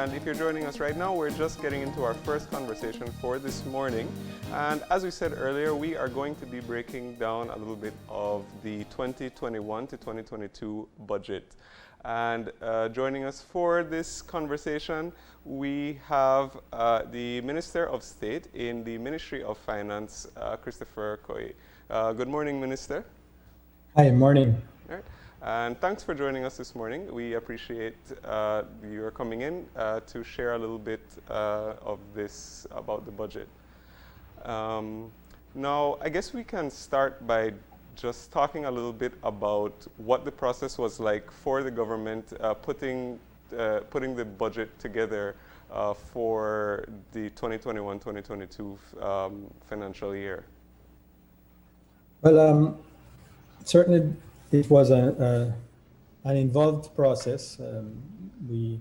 And if you're joining us right now, we're just getting into our first conversation for this morning. And as we said earlier, we are going to be breaking down a little bit of the 2021 to 2022 budget. And joining us for this conversation, we have the Minister of State in the Ministry of Finance, Christopher Coye. Good morning, Minister. Hi, morning. All right. And thanks for joining us this morning. We appreciate your coming in to share a little bit of this about the budget. Now, I guess we can start by just talking a little bit about what the process was like for the government putting the budget together for the 2021-2022 financial year. Well, certainly it was an involved process. We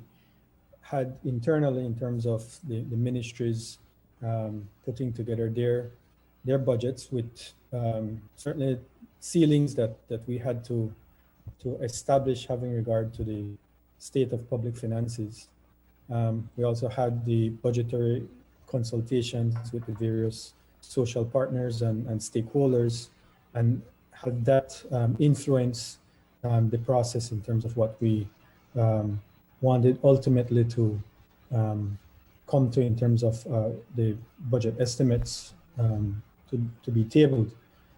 had internally, in terms of the ministries, putting together their budgets with certainly ceilings that we had to establish having regard to the state of public finances. We also had the budgetary consultations with the various social partners and stakeholders, and had that influence the process in terms of what we wanted ultimately to come to in terms of the budget estimates to be tabled.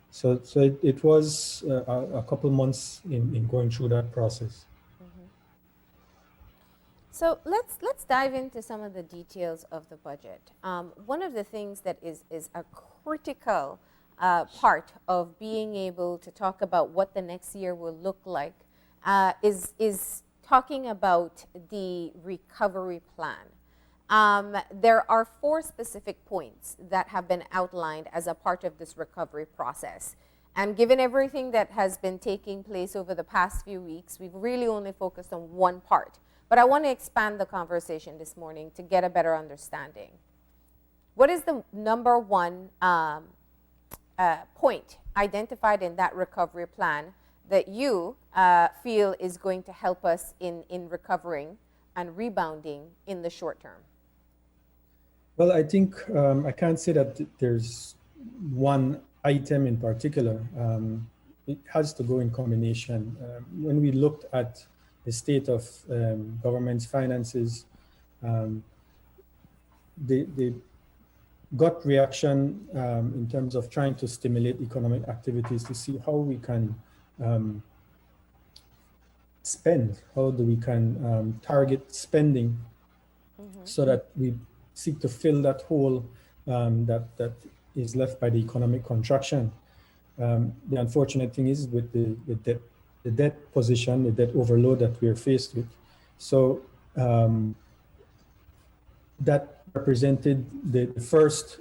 So it was a couple months in going through that process. Mm-hmm. So let's dive into some of the details of the budget. One of the things that is a critical part of being able to talk about what the next year will look like is talking about the recovery plan. There are 4 specific points that have been outlined as a part of this recovery process. And given everything that has been taking place over the past few weeks, we've really only focused on one part. But I want to expand the conversation this morning to get a better understanding. What is the number one point identified in that recovery plan that you feel is going to help us in recovering and rebounding in the short term? Well, I think I can't say that there's one item in particular. It has to go in combination. When we looked at the state of government's finances, the gut reaction in terms of trying to stimulate economic activities to see how we can spend, how we can target spending, mm-hmm. so that we seek to fill that hole that is left by the economic contraction. The unfortunate thing is with the debt position, the debt overload that we are faced with. So that represented the first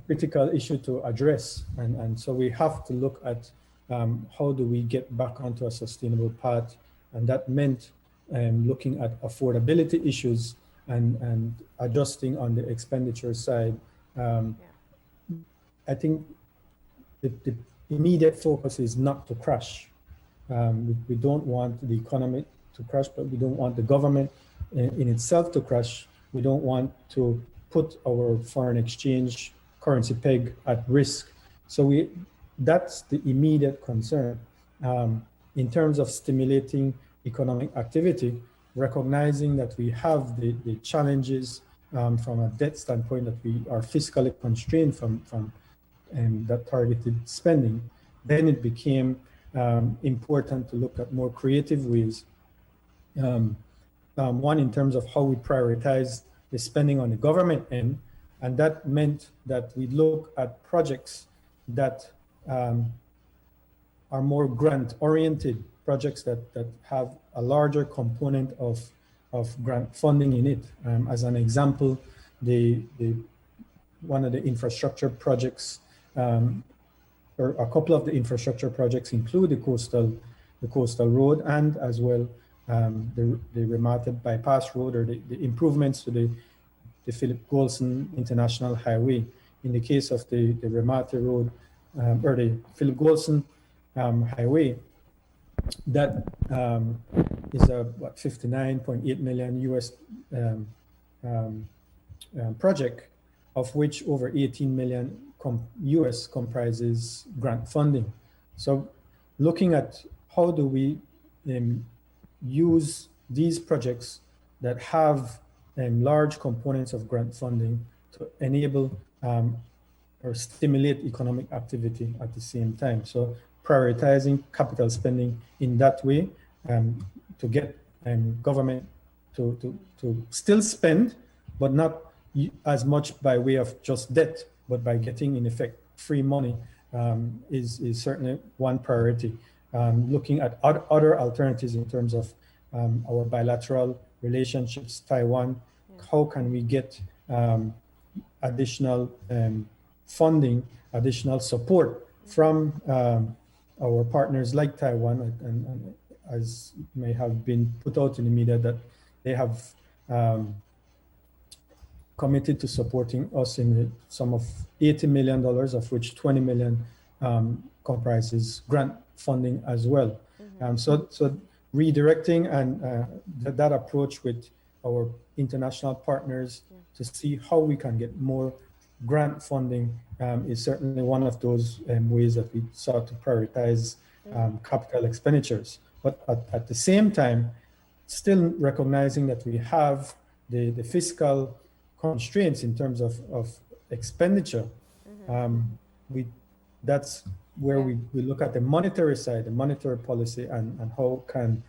critical issue to address. And so we have to look at how do we get back onto a sustainable path. And that meant looking at affordability issues and adjusting on the expenditure side. I think the immediate focus is not to crash. We don't want the economy to crash, but we don't want the government in itself to crash. We don't want to put our foreign exchange currency peg at risk. So that's the immediate concern. In terms of stimulating economic activity, recognizing that we have the challenges from a debt standpoint, that we are fiscally constrained from that targeted spending, then it became important to look at more creative ways. One, in terms of how we prioritize the spending on the government end, and that meant that we look at projects that are more grant-oriented, projects that have a larger component of grant funding in it. As an example, one of the infrastructure projects, or a couple of the infrastructure projects, include the coastal road, and as well the Remate bypass road, or the improvements to the Philip Golson International Highway. In the case of the Remate road, or the Philip Golson Highway, that is a 59.8 million US project, of which over 18 million US comprises grant funding. So looking at how do we use these projects that have large components of grant funding to enable or stimulate economic activity at the same time. So prioritizing capital spending in that way to get government to still spend, but not as much by way of just debt, but by getting, in effect, free money is certainly one priority. Looking at other alternatives in terms of our bilateral relationships, Taiwan, how can we get additional funding, additional support from our partners like Taiwan, and as may have been put out in the media, that they have committed to supporting us in the sum of $80 million, of which 20 million comprises grant funding as well. So redirecting and that approach with our international partners to see how we can get more grant funding is certainly one of those ways that we sought to prioritize capital expenditures. But at the same time, still recognizing that we have the fiscal constraints in terms of expenditure. That's where we look at the monetary side, the monetary policy, and how can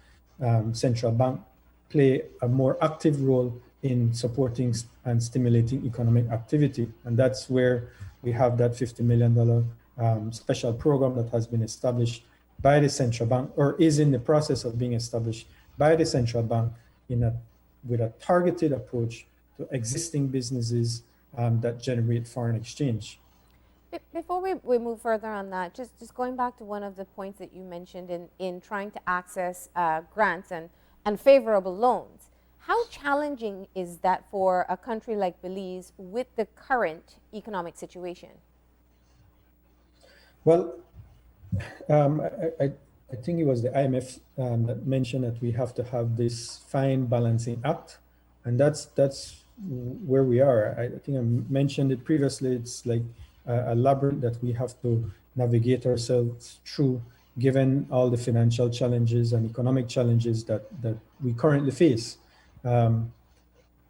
central bank play a more active role in supporting and stimulating economic activity. And that's where we have that $50 million special program that has been established by the central bank, or is in the process of being established by the central bank with a targeted approach to existing businesses that generate foreign exchange. Before we move further on that, just going back to one of the points that you mentioned in trying to access grants and favorable loans, how challenging is that for a country like Belize with the current economic situation? Well, I think it was the IMF that mentioned that we have to have this fine balancing act, and that's where we are. I think I mentioned it previously. It's like a labyrinth that we have to navigate ourselves through, given all the financial challenges and economic challenges that we currently face.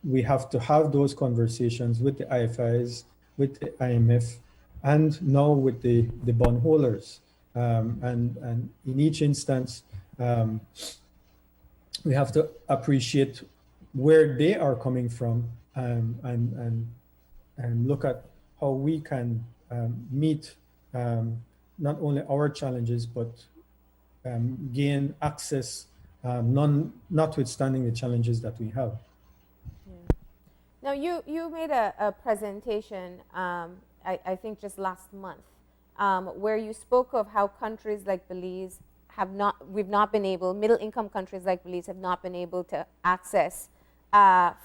We have to have those conversations with the IFIs, with the IMF, and now with the bondholders. And in each instance, we have to appreciate where they are coming from and look at how we can meet not only our challenges, but gain access, notwithstanding the challenges that we have. Yeah. Now, you made a presentation, I think just last month, where you spoke of how countries like Belize we've not been able, middle-income countries like Belize have not been able to access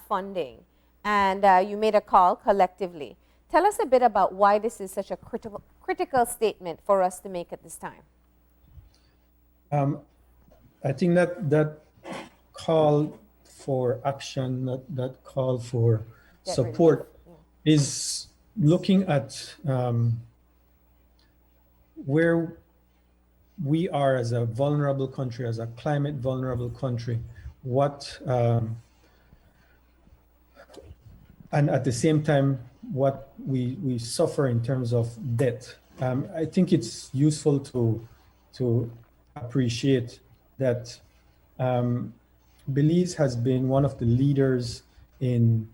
funding. And you made a call collectively. Tell us a bit about why this is such a critical statement for us to make at this time. I think that call for action, that call for support is looking at where we are as a vulnerable country, as a climate vulnerable country, and at the same time, what we suffer in terms of debt. I think it's useful to appreciate that Belize has been one of the leaders in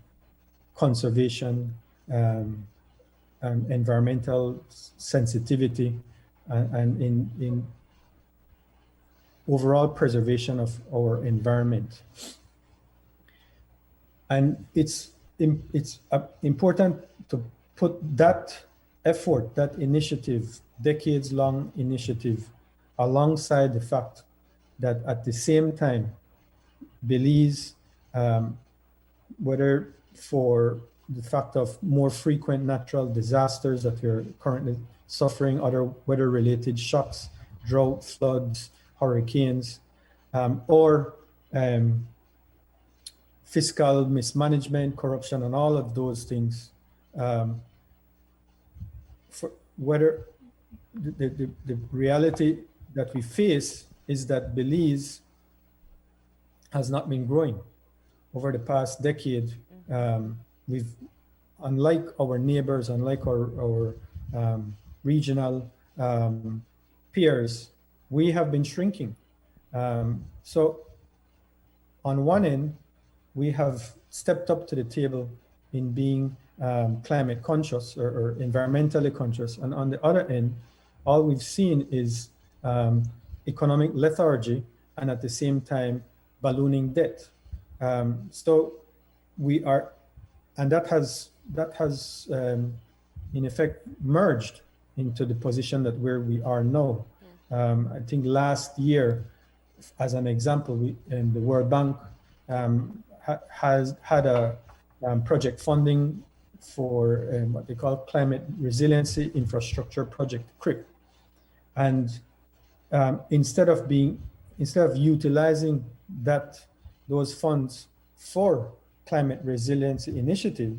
conservation, environmental sensitivity, and in overall preservation of our environment. And it's important to put that effort, that initiative, decades-long initiative, alongside the fact that at the same time, Belize, whether for the fact of more frequent natural disasters that we're currently suffering, other weather-related shocks, drought, floods, hurricanes, or um, fiscal mismanagement, corruption, and all of those things. For whether the reality that we face is that Belize has not been growing over the past decade. We've, unlike our neighbors, unlike our regional peers, we have been shrinking. So on one end, we have stepped up to the table in being climate conscious or environmentally conscious. And on the other end, all we've seen is economic lethargy and at the same time ballooning debt. So we are, and that has in effect merged into the position that where we are now. I think last year, as an example, the World Bank has had a project funding for what they call Climate Resiliency Infrastructure Project, CRIP. And instead of utilizing those funds for climate resiliency initiative,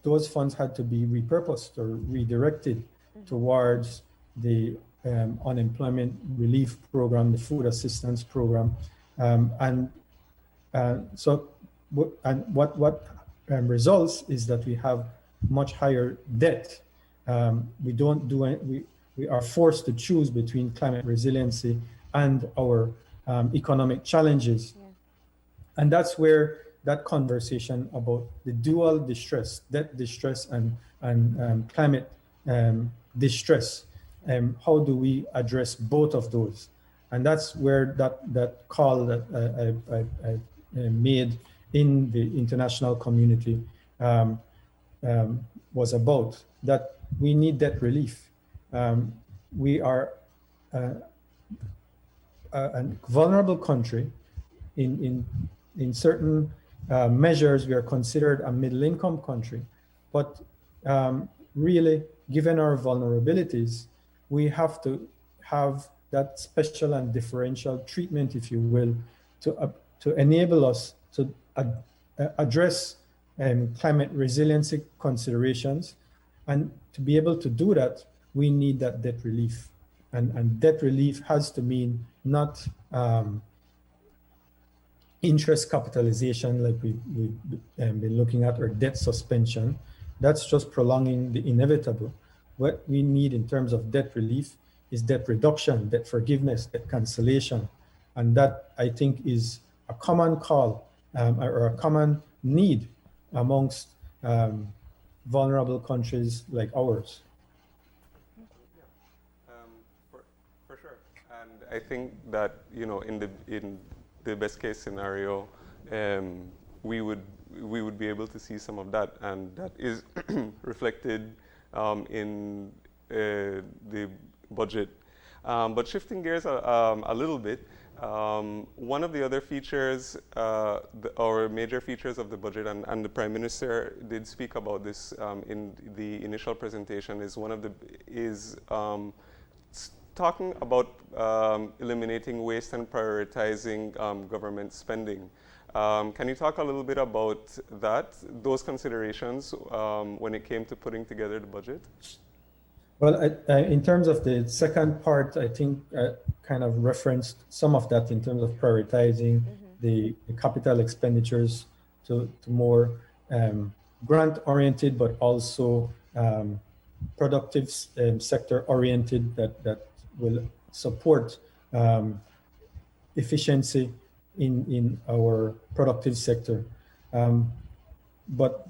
those funds had to be repurposed or redirected towards the unemployment relief program, the food assistance program, so what results is that we have much higher debt. We are forced to choose between climate resiliency and our economic challenges. Yeah. And that's where that conversation about the dual distress, debt distress and climate distress, how do we address both of those? And that's where that call that I made in the international community was about, that we need debt relief. We are a vulnerable country. In certain measures, we are considered a middle-income country. But really, given our vulnerabilities, we have to have that special and differential treatment, if you will, to enable us to address climate resiliency considerations. And to be able to do that, we need that debt relief. And debt relief has to mean not interest capitalization like we've been looking at, or debt suspension. That's just prolonging the inevitable. What we need in terms of debt relief is debt reduction, debt forgiveness, debt cancellation. And that, I think, is a common call or a common need amongst vulnerable countries like ours. For sure. And I think that, in the best case scenario, we would be able to see some of that, and that is reflected in the budget. But shifting gears a little bit, one of the other features, or major features of the budget, and the Prime Minister did speak about this in the initial presentation, is talking about eliminating waste and prioritizing government spending. Can you talk a little bit about those considerations when it came to putting together the budget? Well, in terms of the second part, I think I kind of referenced some of that in terms of prioritizing the capital expenditures to more grant-oriented, but also productive sector-oriented that will support efficiency in our productive sector. But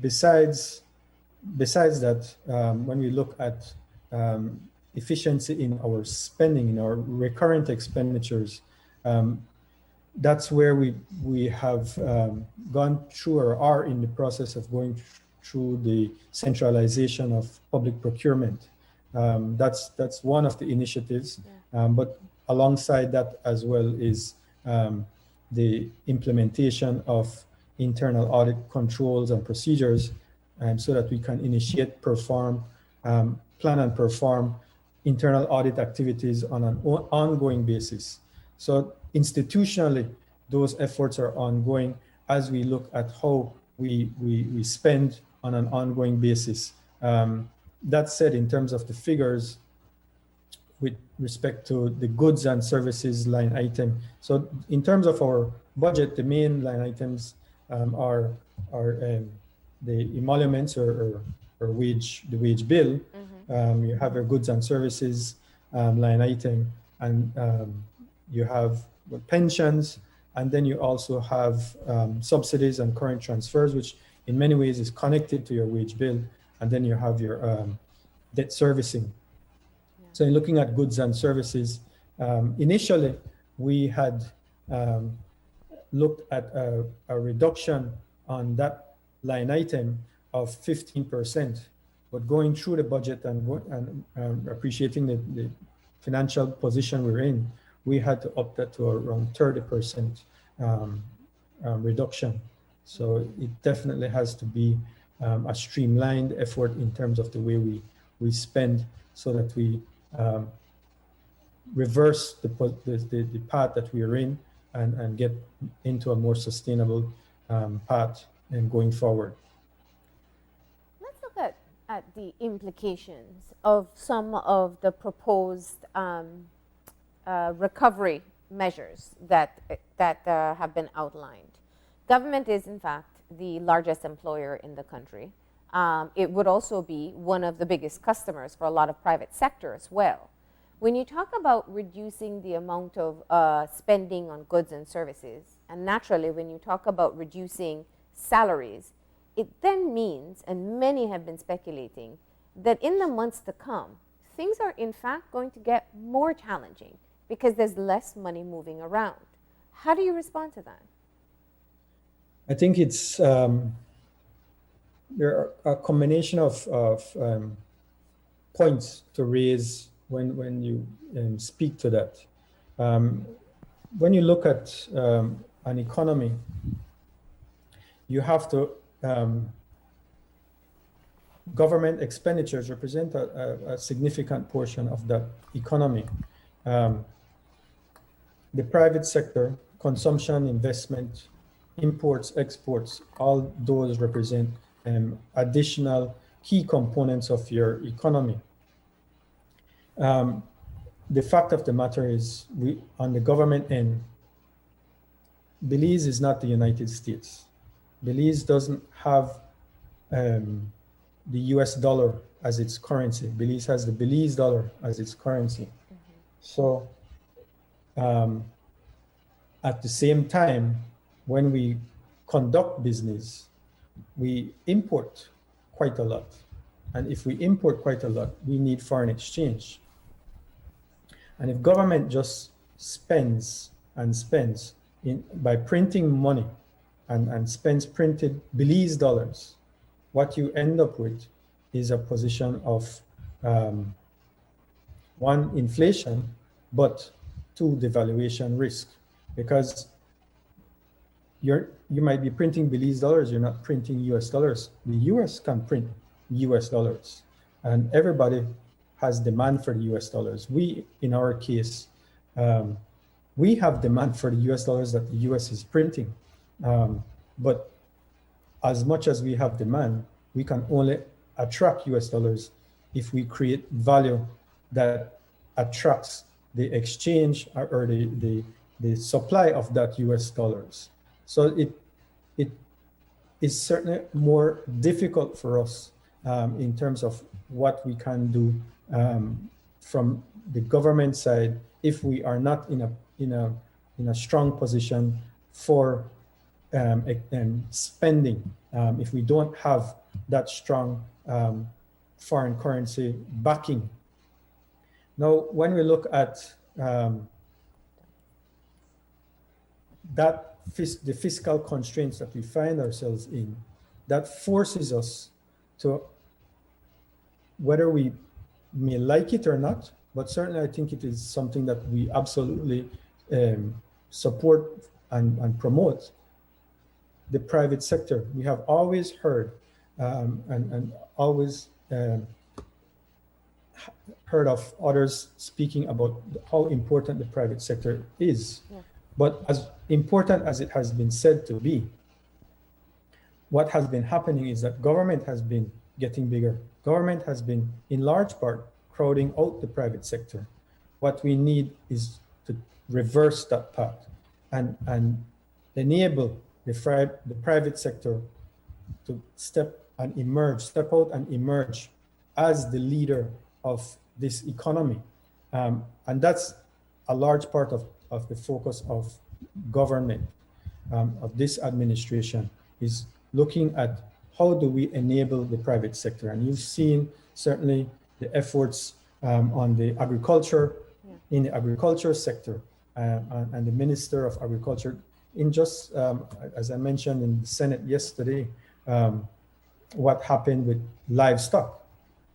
besides that, when we look at efficiency in our spending, in our recurrent expenditures, that's where we have gone through, or are in the process of going through, the centralization of public procurement. That's one of the initiatives, but alongside that as well is the implementation of internal audit controls and procedures, so that we can initiate, plan and perform internal audit activities on an ongoing basis. So institutionally, those efforts are ongoing as we look at how we spend on an ongoing basis. That said, in terms of the figures, with respect to the goods and services line item. So in terms of our budget, the main line items are the emoluments or the wage bill. You have your goods and services line item, and you have pensions, and then you also have subsidies and current transfers, which in many ways is connected to your wage bill, and then you have your debt servicing. So in looking at goods and services, initially we had looked at a reduction on that line item of 15%, but going through the budget and appreciating the financial position we're in, we had to up that to around 30% reduction. So it definitely has to be a streamlined effort in terms of the way we spend, so that we reverse the path that we are in and get into a more sustainable path and going forward. Let's look at the implications of some of the proposed recovery measures that have been outlined. Government is, in fact, the largest employer in the country. It would also be one of the biggest customers for a lot of private sector as well. When you talk about reducing the amount of spending on goods and services, and naturally when you talk about reducing salaries, it then means, and many have been speculating, that in the months to come, things are in fact going to get more challenging because there's less money moving around. How do you respond to that? I think it's there are a combination of points to raise when you speak to that. When you look at an economy, you have to government expenditures represent a significant portion of that economy. The private sector, consumption, investment, imports, exports, all those represent additional key components of your economy. The fact of the matter is, on the government end, Belize is not the United States. Belize doesn't have the US dollar as its currency. Belize has the Belize dollar as its currency. So at the same time, when we conduct business, we import quite a lot. And if we import quite a lot, we need foreign exchange. And if government just spends and spends by printing money and spends printed Belize dollars, what you end up with is a position of one, inflation, but two, devaluation risk, because you might be printing Belize dollars, you're not printing US dollars. The US can print US dollars, and everybody has demand for the US dollars. We, in our case, we have demand for the US dollars that the US is printing. But as much as we have demand, we can only attract US dollars if we create value that attracts the exchange or the supply of that US dollars. So it is certainly more difficult for us in terms of what we can do from the government side if we are not in a strong position for spending, if we don't have that strong foreign currency backing. Now, when we look at the fiscal constraints that we find ourselves in, that forces us to, whether we may like it or not, but certainly I think it is something that we absolutely support and promote, the private sector. We have always heard and always heard of others speaking about how important the private sector is. Yeah. But as important as it has been said to be, what has been happening is that government has been getting bigger. Government has been, in large part, crowding out the private sector. What we need is to reverse that path and enable the private sector to step out and emerge as the leader of this economy. And that's a large part of the focus of government, of this administration, is looking at how do we enable the private sector. And you've seen certainly the efforts on the agriculture, in the agriculture sector, and the Minister of Agriculture, in just, as I mentioned in the Senate yesterday, what happened with livestock.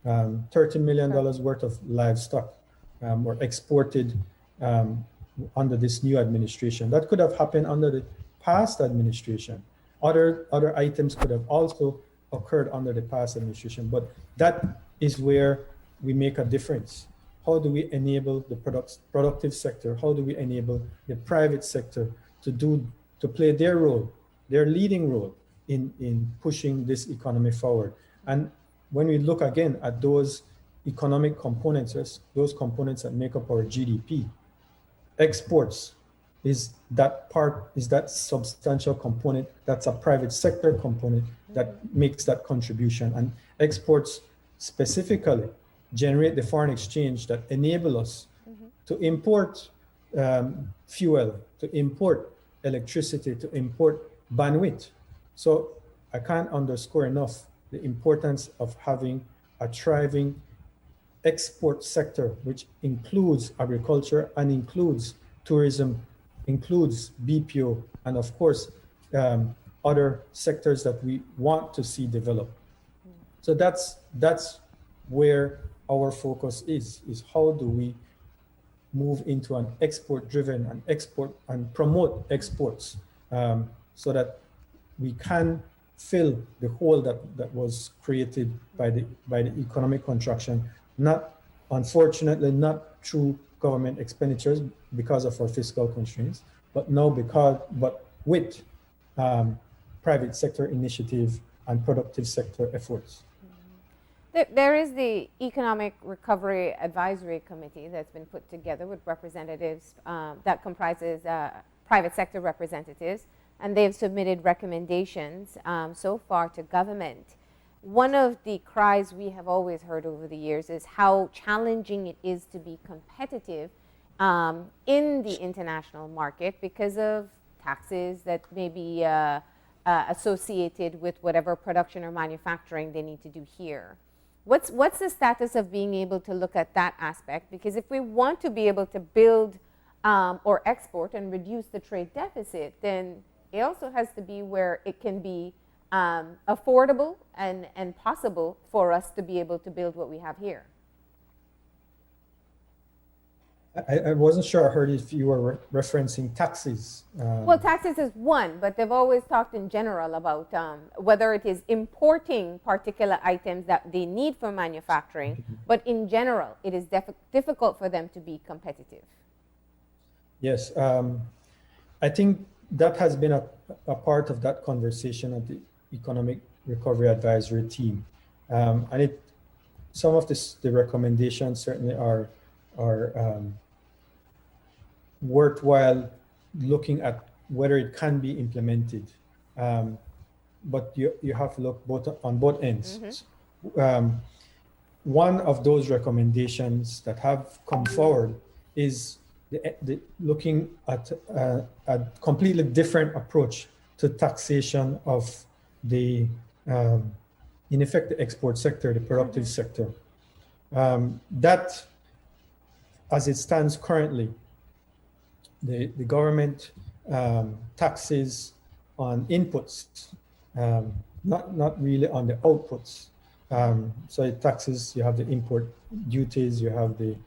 $30 million worth of livestock were exported under this new administration. That could have happened under the past administration. Other items could have also occurred under the past administration, but that is where we make a difference. How do we enable the productive sector? How do we enable the private sector to play their role, their leading role in pushing this economy forward? And when we look again at those economic components, those components that make up our GDP, exports is that substantial component. That's a private sector component that makes that contribution. And exports specifically generate the foreign exchange that enable us to import fuel, to import electricity, to import bandwidth. So I can't underscore enough the importance of having a thriving export sector, which includes agriculture and includes tourism, includes BPO, and of course, other sectors that we want to see develop. So that's where our focus is how do we move into an export-driven and export and promote exports so that we can fill the hole that was created by the economic contraction, unfortunately not through government expenditures because of our fiscal constraints, but with private sector initiative and productive sector efforts. There is the Economic Recovery Advisory Committee that's been put together with representatives that comprises private sector representatives, and they've submitted recommendations so far to government. One of the cries we have always heard over the years is how challenging it is to be competitive in the international market because of taxes that may be associated with whatever production or manufacturing they need to do here. What's the status of being able to look at that aspect? Because if we want to be able to build or export and reduce the trade deficit, then it also has to be where it can be affordable and possible for us to be able to build what we have here. I wasn't sure I heard if you were referencing taxes. Well, taxes is one, but they've always talked in general about whether it is importing particular items that they need for manufacturing, but in general, it is difficult for them to be competitive. Yes, I think that has been a part of that conversation at the Economic Recovery Advisory Team. And some of the recommendations certainly are worthwhile looking at whether it can be implemented. But you have to look on both ends. One of those recommendations that have come forward is looking at a completely different approach to taxation of in effect, the export sector, the productive sector. That, as it stands currently, the government taxes on inputs, not really on the outputs. So it taxes, you have the import duties, you have the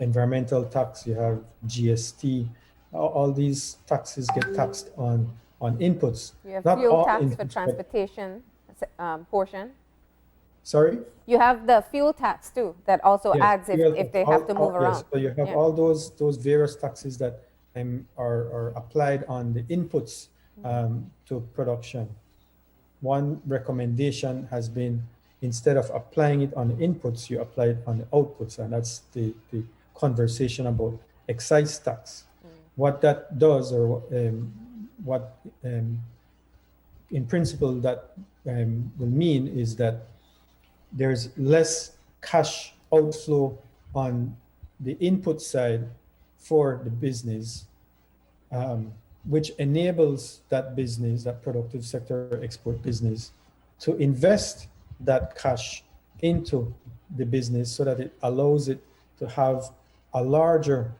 environmental tax, you have GST. All these taxes get taxed on inputs. You have fuel tax for transportation portion. Sorry? You have the fuel tax too, that also Yes, adds fuel if tax, they have to move around. Yes, so you have Yeah. all those various taxes that are applied on the inputs to production. One recommendation has been, instead of applying it on the inputs, you apply it on the outputs, and that's the conversation about excise tax. What that does, or what in principle that will mean, is that there's less cash outflow on the input side for the business, which enables that business, that productive sector export business, to invest that cash into the business so that it allows it to have a larger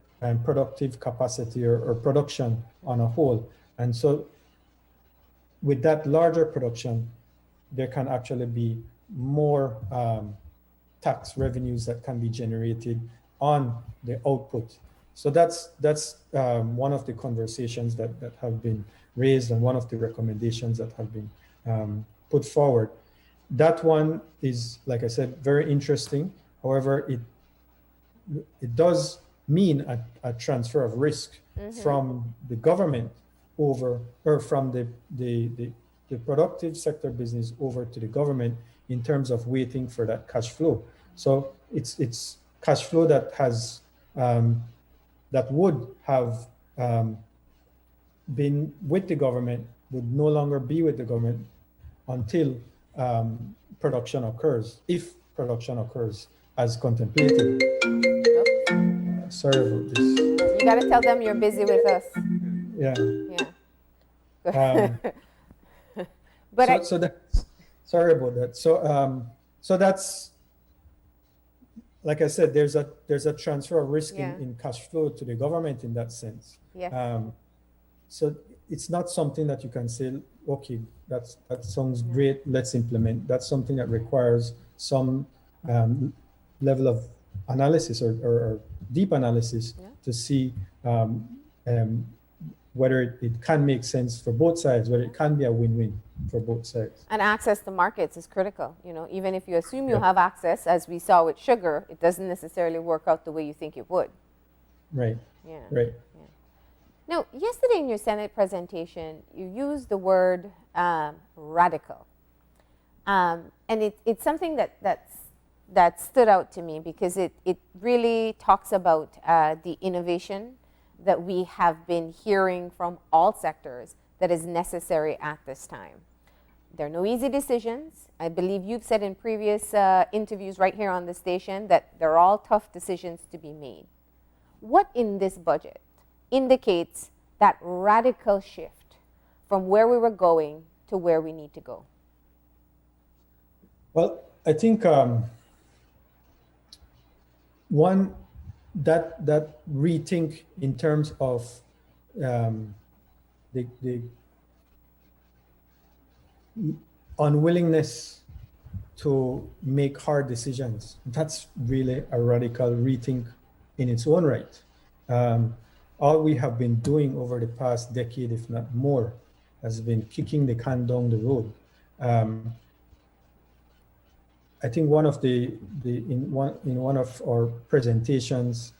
productive capacity or production on a whole. And so with that larger production, there can actually be more tax revenues that can be generated on the output. So that's one of the conversations that have been raised, and one of the recommendations that have been put forward. That one is, like I said, very interesting. However, it does mean a transfer of risk from the government over, or from the productive sector business over to the government, in terms of waiting for that cash flow. So it's cash flow that has that would have been with the government, would no longer be with the government until production occurs, if production occurs as contemplated. Sorry about this. You got to tell them you're busy with us. Yeah. Yeah. But so that's, sorry about that. So that's, like I said, there's a transfer of risk in cash flow to the government in that sense. Yeah. So it's not something that you can say, okay, that sounds great, let's implement. That's something that requires some level of analysis or deep analysis to see whether it can make sense for both sides, whether it can be a win-win for both sides. And access to markets is critical. You know, even if you assume you have access, as we saw with sugar, it doesn't necessarily work out the way you think it would. Right. Yeah. Right. Yeah. Now, yesterday in your Senate presentation, you used the word radical. And it's something that stood out to me, because it really talks about the innovation that we have been hearing from all sectors that is necessary at this time. There are no easy decisions. I believe you've said in previous interviews right here on the station that they're all tough decisions to be made. What in this budget indicates that radical shift from where we were going to where we need to go? Well, I think one, that rethink in terms of the unwillingness to make hard decisions, that's really a radical rethink in its own right. All we have been doing over the past decade, if not more, has been kicking the can down the road. I think one of in one of our presentations,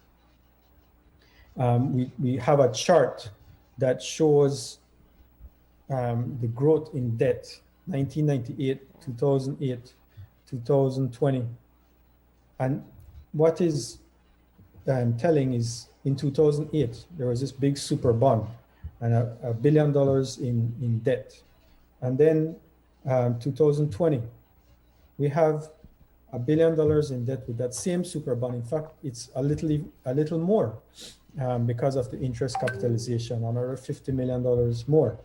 we have a chart that shows the growth in debt, 1998, 2008, 2020. And what is telling is, in 2008, there was this big super bond and $1 billion in debt. And then 2020, we have $1 billion in debt with that same super bond. In fact, it's a little more because of the interest capitalization, another $50 million more.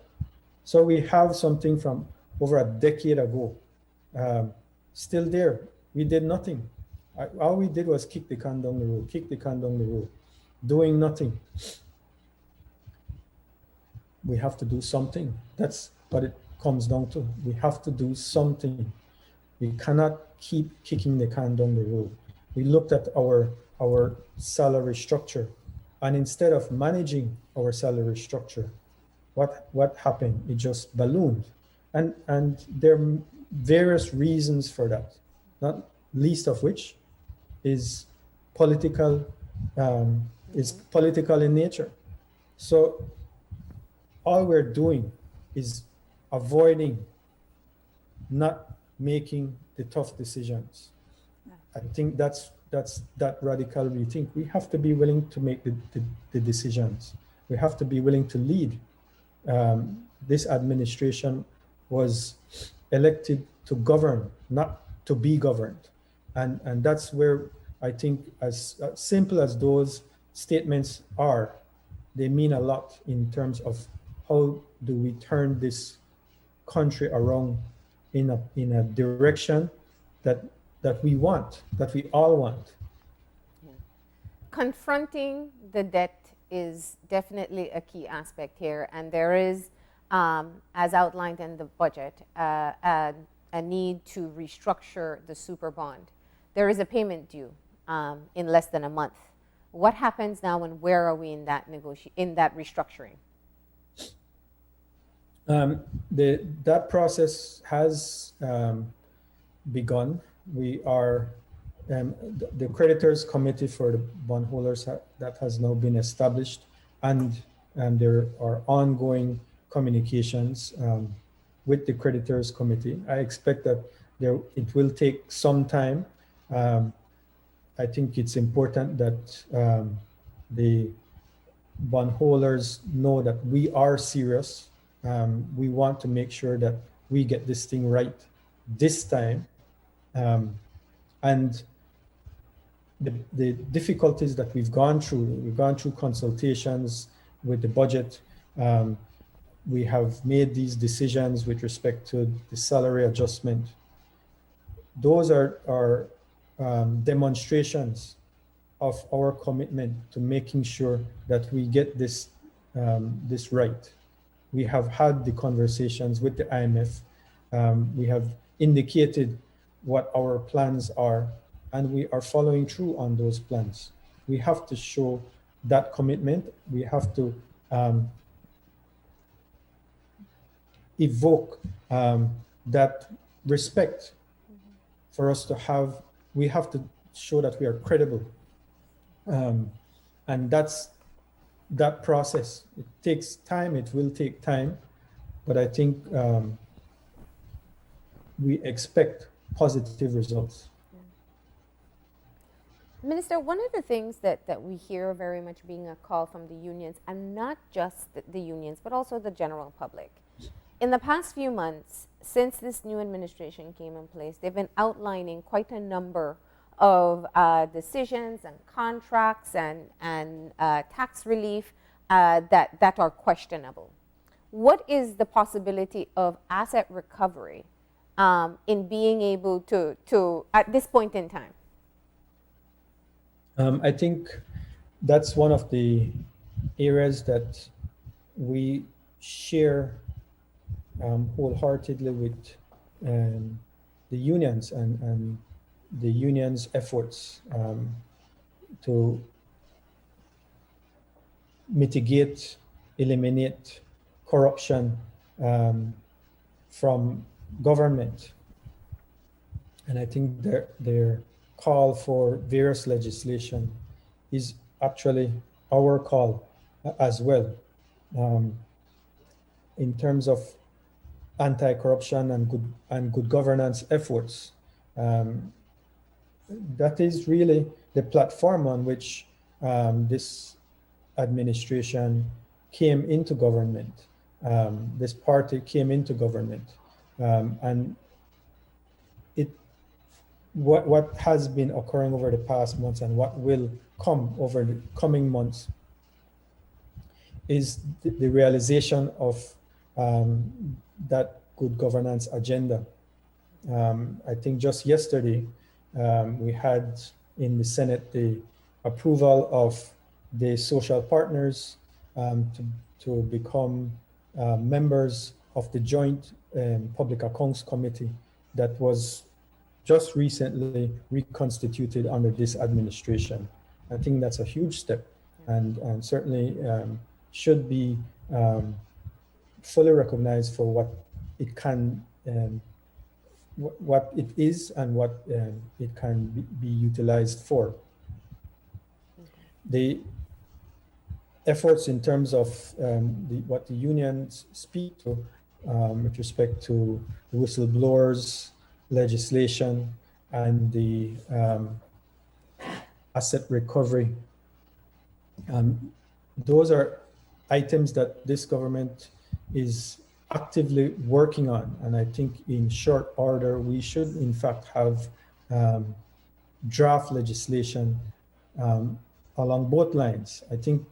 So we have something from over a decade ago still there. We did nothing. All we did was kick the can down the road, doing nothing. We have to do something. That's what it comes down to. We have to do something. We cannot keep kicking the can down the road. We looked at our salary structure, and instead of managing our salary structure, what happened? It just ballooned, and there are various reasons for that. not least of which is political, is political in nature. So all we're doing is avoiding not making the tough decisions. I think that's that radical rethink. We have to be willing to make the decisions. We have to be willing to lead. This administration was elected to govern, not to be governed. And that's where I think, as simple as those statements are, they mean a lot in terms of how do we turn this country around in a direction that we want, that we all want. Confronting the debt is definitely a key aspect here, and there is, as outlined in the budget, a need to restructure the super bond. There is a payment due in less than a month. What happens now, and where are we in that restructuring? That process has begun. We are the creditors committee for the bondholders that has now been established, and there are ongoing communications with the creditors committee. I expect that it will take some time. I think it's important that the bondholders know that we are serious. We want to make sure that we get this thing right this time. And the difficulties that we've gone through consultations with the budget. We have made these decisions with respect to the salary adjustment. Those are demonstrations of our commitment to making sure that we get this right. We have had the conversations with the IMF. We have indicated what our plans are, and we are following through on those plans. We have to show that commitment. We have to evoke that respect. For us to have, we have to show that we are credible. And that's that process. It takes time, it will take time, but I think we expect positive results. Minister, one of the things that we hear very much being a call from the unions, and not just the unions, but also the general public. In the past few months, since this new administration came in place, they've been outlining quite a number of decisions and contracts and tax relief that are questionable. What is the possibility of asset recovery in being able to at this point in time? I think that's one of the areas that we share wholeheartedly with the unions and the unions' efforts to mitigate, eliminate corruption from government. And I think their call for various legislation is actually our call as well. In terms of anti-corruption and good governance efforts, that is really the platform on which this administration came into government. This party came into government, and what has been occurring over the past months and what will come over the coming months is the realization of that good governance agenda. I think just yesterday we had in the Senate the approval of the social partners to become members of the joint Public Accounts Committee that was just recently reconstituted under this administration. I think that's a huge step, and certainly should be fully recognized for what it can what it is and what it can be utilized for. The efforts in terms of what the unions speak to with respect to the whistleblowers legislation and the asset recovery. Those are items that this government is actively working on. And I think in short order, we should in fact have draft legislation along both lines. I think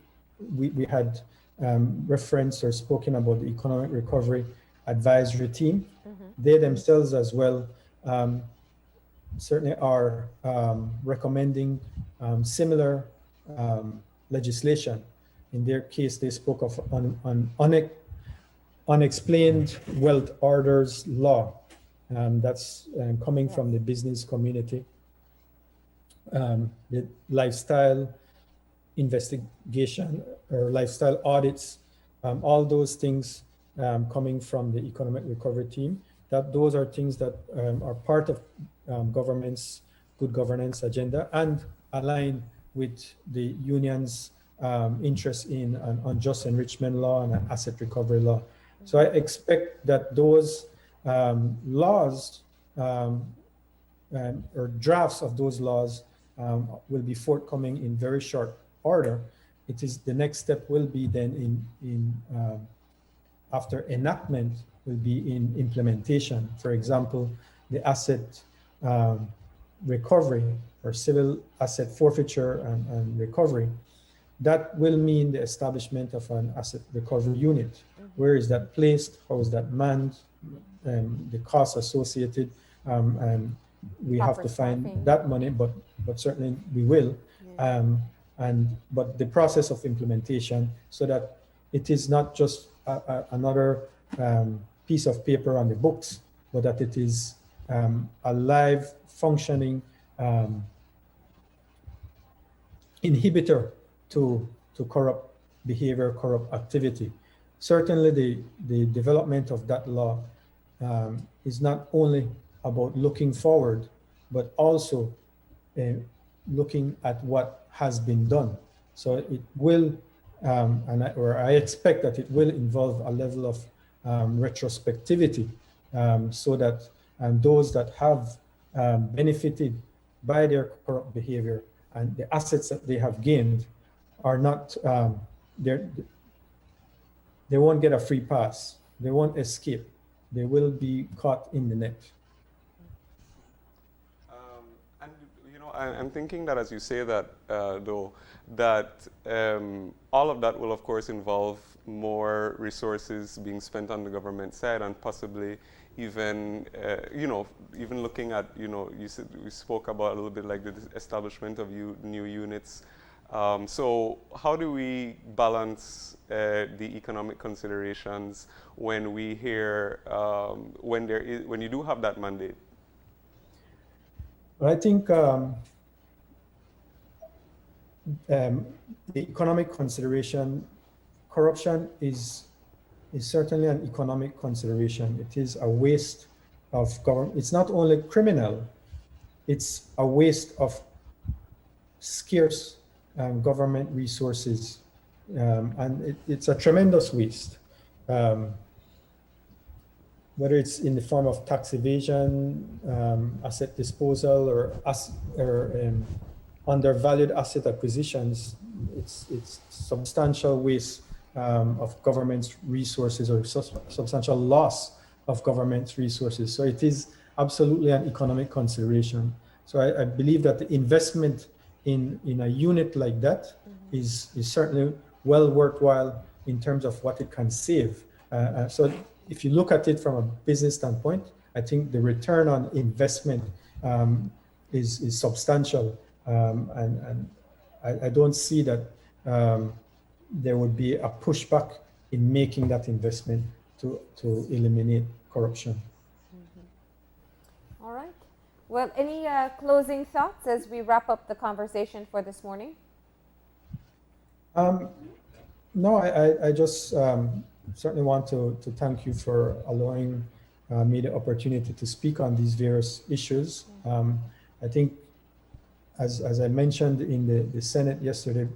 we had referenced or spoken about the Economic Recovery Advisory Team. They themselves as well certainly are recommending similar legislation. In their case, they spoke of unexplained wealth orders law. That's coming from the business community. The lifestyle investigation or lifestyle audits, all those things coming from the Economic Recovery Team, those are things that are part of government's good governance agenda and align with the union's interest in an unjust enrichment law and an asset recovery law. So I expect that those laws or drafts of those laws will be forthcoming in very short order. It is the next step will be then after enactment will be in implementation. For example, the asset recovery or civil asset forfeiture and recovery. That will mean the establishment of an asset recovery unit. Where is that placed? How is that manned? The costs associated, and we have to find that money, but certainly we will. But the process of implementation, so that it is not just another piece of paper on the books, but that it is a live functioning inhibitor to corrupt behavior, corrupt activity. Certainly the development of that law is not only about looking forward, but also looking at what has been done. So it will, I expect that it will involve a level of retrospectivity so that those that have benefited by their corrupt behavior and the assets that they have gained are not, they won't get a free pass. They won't escape. They will be caught in the net. And you know, I'm thinking that as you say that, though, that all of that will of course involve more resources being spent on the government side, and possibly even, you know, even looking at, you know, we spoke about a little bit like the establishment of new units. So how do we balance the economic considerations when we hear, when you do have that mandate? Well, I think the economic consideration, corruption is certainly an economic consideration. It is a waste of government. It's not only criminal, it's a waste of scarce government resources. And it's a tremendous waste. Whether it's in the form of tax evasion, asset disposal, or undervalued asset acquisitions, it's substantial waste of government's resources, or substantial loss of government's resources. So it is absolutely an economic consideration. So I believe that the investment in a unit like that is certainly well worthwhile in terms of what it can save. So if you look at it from a business standpoint, I think the return on investment is substantial, and I don't see that there would be a pushback in making that investment to eliminate corruption. All right. Well, any closing thoughts as we wrap up the conversation for this morning? No, I just certainly want to thank you for allowing me the opportunity to speak on these various issues. I think, as I mentioned in the Senate yesterday,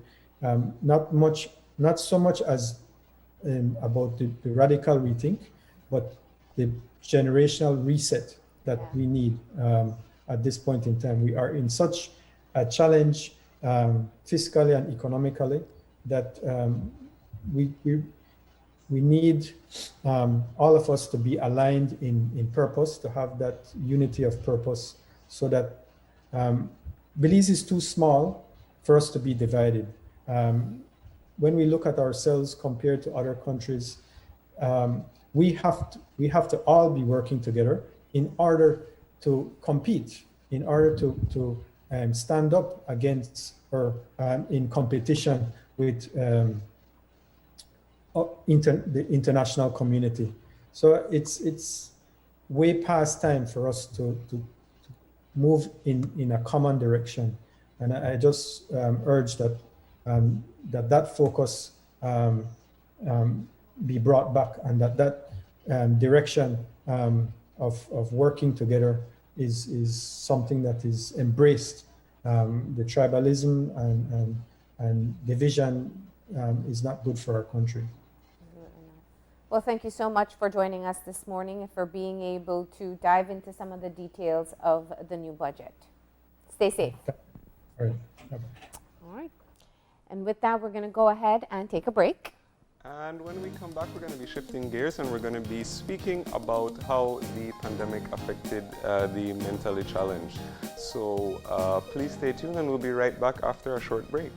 not so much as about the radical rethink, but the generational reset that we need at this point in time. We are in such a challenge fiscally and economically that we need all of us to be aligned in purpose, to have that unity of purpose, so that Belize is too small for us to be divided. When we look at ourselves compared to other countries, we have to all be working together in order to compete, in order to stand up against or in competition with the international community. So it's way past time for us to move in a common direction. And I just urge that that focus be brought back, and that direction of working together is something that is embraced. The tribalism and division is not good for our country. Well, thank you so much for joining us this morning and for being able to dive into some of the details of the new budget. Stay safe. All right. Bye-bye. All right. And with that, we're going to go ahead and take a break. And when we come back, we're going to be shifting gears and we're going to be speaking about how the pandemic affected the mentally challenged. So please stay tuned and we'll be right back after a short break.